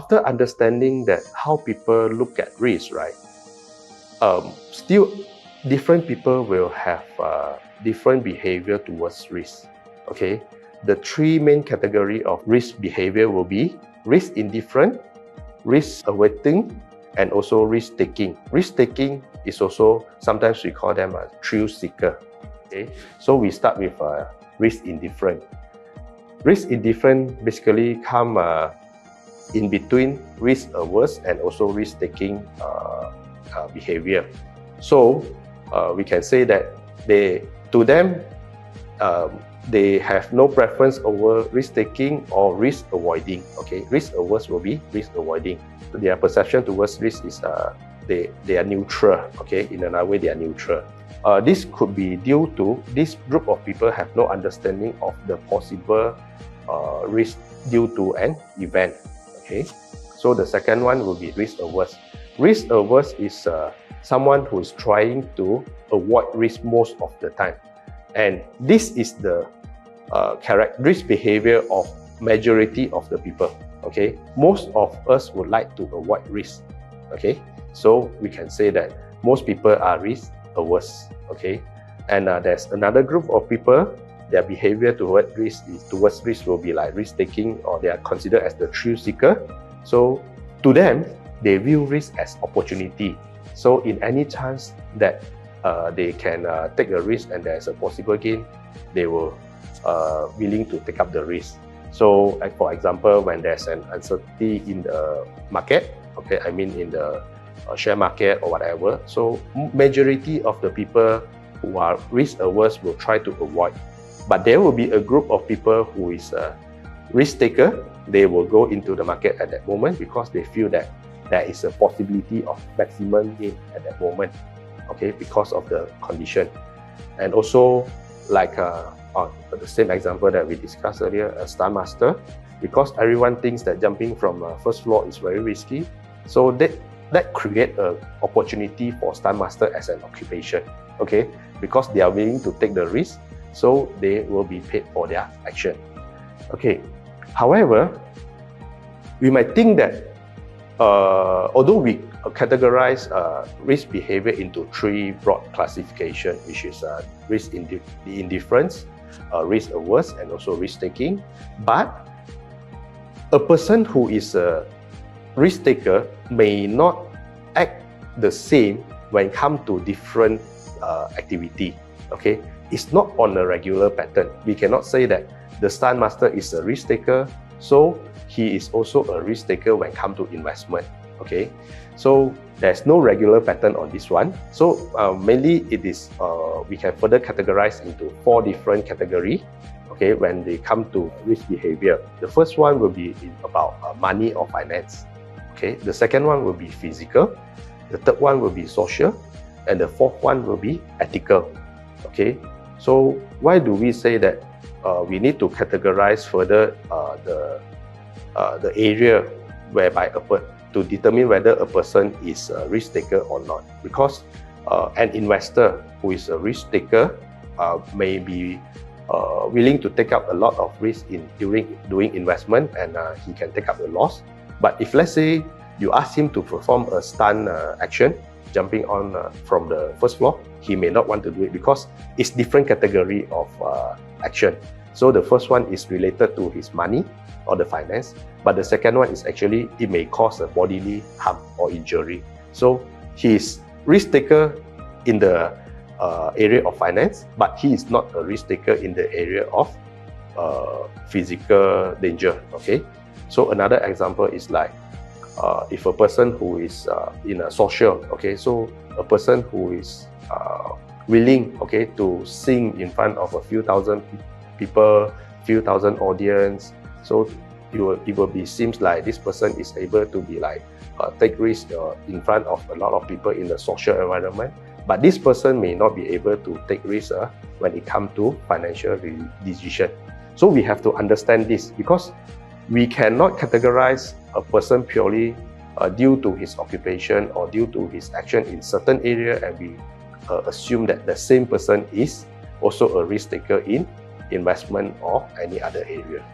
after understanding that how people look at risk, right? Still, different people will have different behavior towards risk. Okay, the three main category of risk behavior will be risk indifferent, risk awaiting, and also risk taking. Risk taking is also sometimes we call them a thrill seeker. Okay, so we start with risk indifferent. Risk indifferent basically come in between risk averse and also risk taking behavior. So we can say that to them they have no preference over risk taking or risk avoiding. Okay, risk averse will be risk avoiding. So their perception towards risk is they are neutral. Okay, in another way they are neutral. This could be due to this group of people have no understanding of the possible risk due to an event. Okay, so the second one will be risk averse. Risk averse is someone who is trying to avoid risk most of the time, and this is the risk behavior of majority of the people. Okay, most of us would like to avoid risk. Okay, so we can say that most people are risk averse. Okay, and there's another group of people. Their behavior towards risk will be like risk taking, or they are considered as the thrill seeker. So to them, they view risk as opportunity. So in any chance that they can take a risk and there's a possible gain, they will willing to take up the risk. So like for example, when there's an uncertainty in the market, okay, I mean in the share market or whatever, so majority of the people who are risk averse will try to avoid. But there will be a group of people who is a risk taker. They will go into the market at that moment because they feel that there is a possibility of maximum gain at that moment, okay, because of the condition. And also, like the same example that we discussed earlier, a stunt master, because everyone thinks that jumping from first floor is very risky, so that create an opportunity for stunt master as an occupation, okay, because they are willing to take the risk, so they will be paid for their action. Okay, however, we might think that although we categorize risk behavior into three broad classification, which is risk indifference, risk averse, and also risk taking, but a person who is a risk taker may not act the same when it comes to different activity. Okay, it's not on a regular pattern. We cannot say that the stunt master is a risk taker, so he is also a risk taker when it comes to investment. Okay, so there's no regular pattern on this one. So mainly it is we can further categorize into four different categories. Okay, when they come to risk behavior, the first one will be about money or finance. Okay, the second one will be physical, the third one will be social, and the fourth one will be ethical. Okay, so why do we say that we need to categorize further the area whereby to determine whether a person is a risk taker or not? Because an investor who is a risk taker may be willing to take up a lot of risk during doing investment, and he can take up the loss. But if let's say you ask him to perform a stunt action, jumping on from the first floor, he may not want to do it because it's different category of action. So the first one is related to his money or the finance, but the second one is actually it may cause a bodily harm or injury. So he is risk taker in the area of finance, but he is not a risk taker in the area of physical danger. Okay, so another example is like if a person who is in a social, okay, so a person who is willing, okay, to sing in front of a few thousand people, few thousand audience, so it will be seems like this person is able to be like take risk in front of a lot of people in the social environment, but this person may not be able to take risk when it comes to financial decision. So we have to understand this, because we cannot categorize a person purely due to his occupation or due to his action in certain area, and we assume that the same person is also a risk taker in investment or any other area.